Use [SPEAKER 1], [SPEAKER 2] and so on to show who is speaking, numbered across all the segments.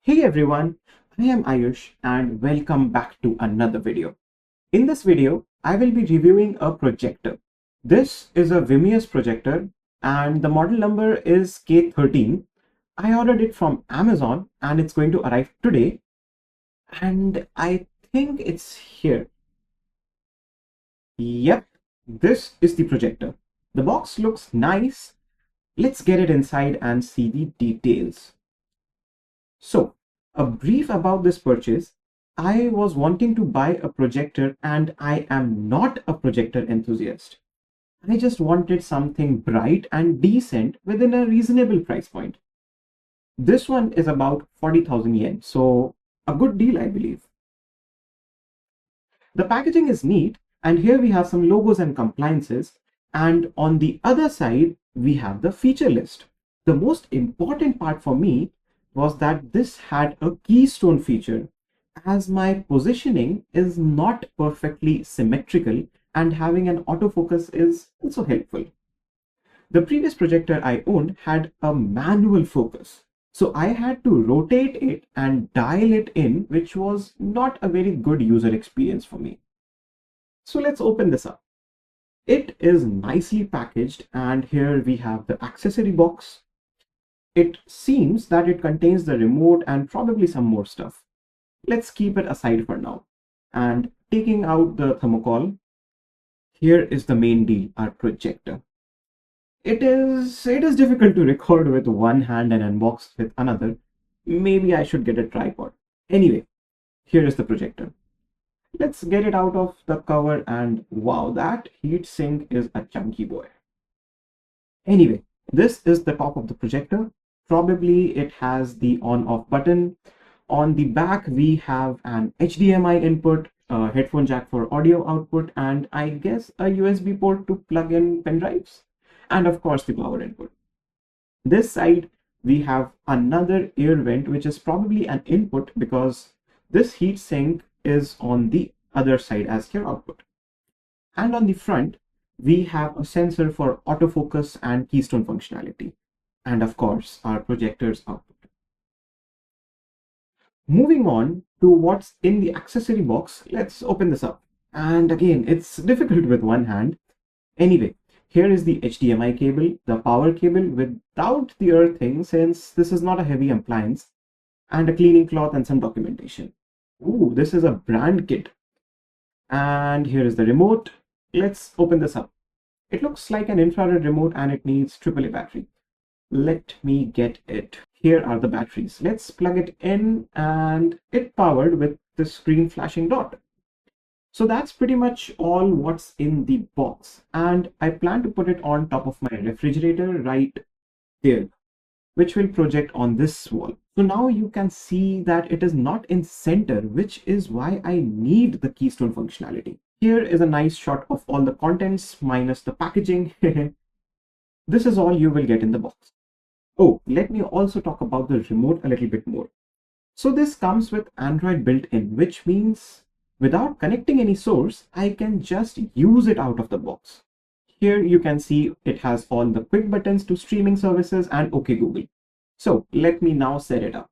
[SPEAKER 1] Hey everyone, I am Ayush and welcome back to another video. In this video, I will be reviewing a projector. This is a Wimius projector and the model number is K-13. I ordered it from Amazon and it's going to arrive today. And I think it's here. Yep, this is the projector. The box looks nice. Let's get it inside and see the details. So, a brief about this purchase. I was wanting to buy a projector and I am not a projector enthusiast. I just wanted something bright and decent within a reasonable price point. This one is about 40,000 yen, so a good deal, I believe. The packaging is neat, and here we have some logos and compliances, and on the other side, we have the feature list. The most important part for me was that this had a keystone feature, as my positioning is not perfectly symmetrical and having an autofocus is also helpful. The previous projector I owned had a manual focus, so I had to rotate it and dial it in, which was not a very good user experience for me. So let's open this up. It is nicely packaged, and here we have the accessory box. It seems that it contains the remote and probably some more stuff. Let's keep it aside for now. And taking out the thermocol, here is the main deal, our projector. It is difficult to record with one hand and unbox with another. Maybe I should get a tripod. Anyway, here is the projector. Let's get it out of the cover, and wow, that heat sink is a chunky boy. Anyway, this is the top of the projector. Probably it has the on-off button. On the back, we have an HDMI input, a headphone jack for audio output, and I guess a USB port to plug in pen drives, and of course the power input. This side, we have another air vent, which is probably an input because this heat sink is on the other side as your output. And on the front, we have a sensor for autofocus and keystone functionality, and of course our projector's output. Moving on to what's in the accessory box, let's open this up. And again, it's difficult with one hand. Anyway, here is the HDMI cable, the power cable without the earthing, since this is not a heavy appliance, and a cleaning cloth and some documentation. Ooh, this is a brand kit. And here is the remote. Let's open this up. It looks like an infrared remote and it needs AAA battery. Let me get it. Here are the batteries. Let's plug it in, and it powered with the screen flashing dot. So that's pretty much all what's in the box. And I plan to put it on top of my refrigerator right there, which will project on this wall. So now you can see that it is not in center, which is why I need the keystone functionality. Here is a nice shot of all the contents minus the packaging. This is all you will get in the box. Oh, let me also talk about the remote a little bit more. So this comes with Android built in, which means without connecting any source, I can just use it out of the box. Here you can see it has all the quick buttons to streaming services and OK Google. So let me now set it up.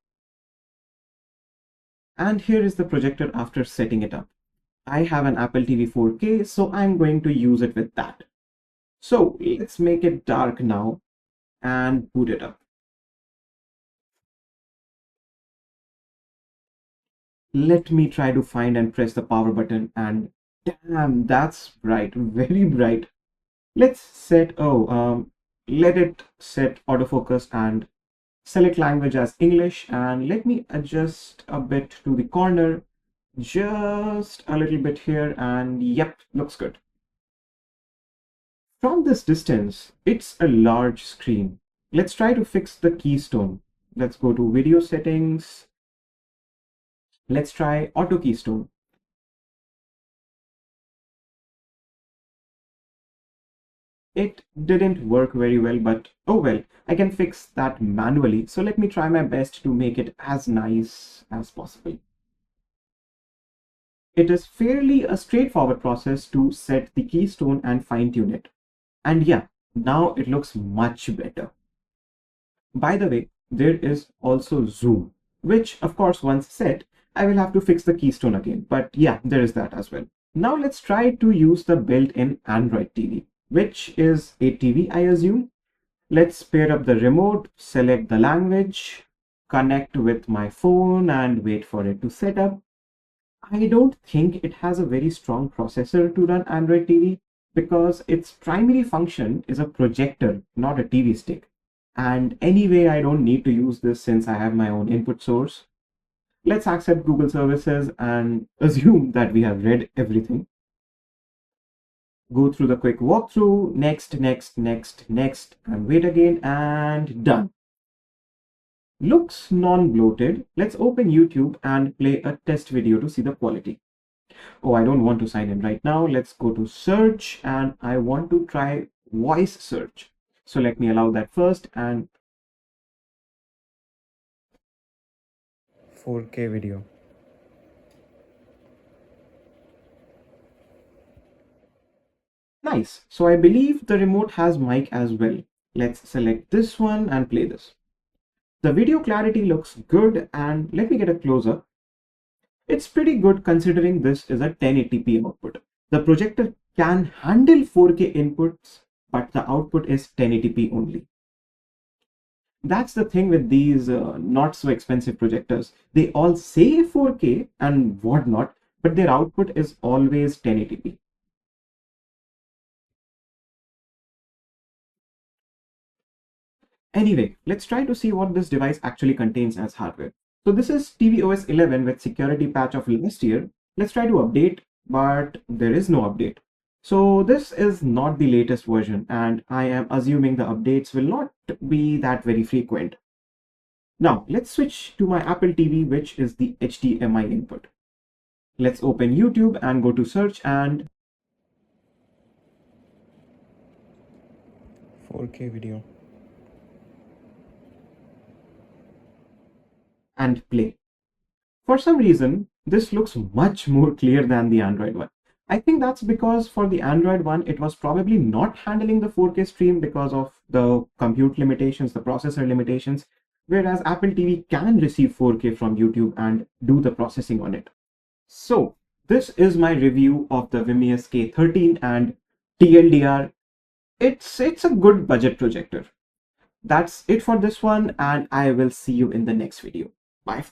[SPEAKER 1] And here is the projector after setting it up. I have an Apple TV 4K, so I'm going to use it with that. So let's make it dark now and boot it up. Let me try to find and press the power button, and damn, that's bright, very bright. Let's set, let it set autofocus and select language as English, and let me adjust a bit to the corner, just a little bit here, and yep, looks good. From this distance, it's a large screen. Let's try to fix the keystone. Let's go to video settings. Let's try auto keystone. It didn't work very well, but oh well, I can fix that manually. So let me try my best to make it as nice as possible. It is fairly a straightforward process to set the keystone and fine tune it. And yeah, now it looks much better. By the way, there is also zoom. which of course once set, I will have to fix the keystone again. But yeah, there is that as well. Now let's try to use the built-in Android TV, which is a TV, I assume. Let's pair up the remote, select the language, connect with my phone and wait for it to set up. I don't think it has a very strong processor to run Android TV because its primary function is a projector, not a TV stick. And anyway, I don't need to use this since I have my own input source. Let's accept Google services and assume that we have read everything. Go through the quick walkthrough, next, next, next, next, and wait again, and done. Looks non-bloated. Let's open YouTube and play a test video to see the quality. Oh, I don't want to sign in right now. Let's go to search and I want to try voice search. So let me allow that first and 4K video. Nice. So I believe the remote has mic as well. Let's select this one and play this. The video clarity looks good and let me get a close-up. It's pretty good considering this is a 1080p output. The projector can handle 4K inputs, but the output is 1080p only. That's the thing with these not so expensive projectors. They all say 4K and whatnot, but their output is always 1080p. Anyway, let's try to see what this device actually contains as hardware. So this is tvOS 11 with security patch of last year. Let's try to update, but there is no update. So this is not the latest version, and I am assuming the updates will not be that very frequent. Now let's switch to my Apple TV, which is the HDMI input. Let's open YouTube and go to search and 4K video. And play. For some reason, this looks much more clear than the Android one. I think that's because for the Android one, it was probably not handling the 4K stream because of the compute limitations, the processor limitations, whereas Apple TV can receive 4K from YouTube and do the processing on it. So this is my review of the Wimius K-13 and TLDR. It's a good budget projector. That's it for this one, and I will see you in the next video. Bye.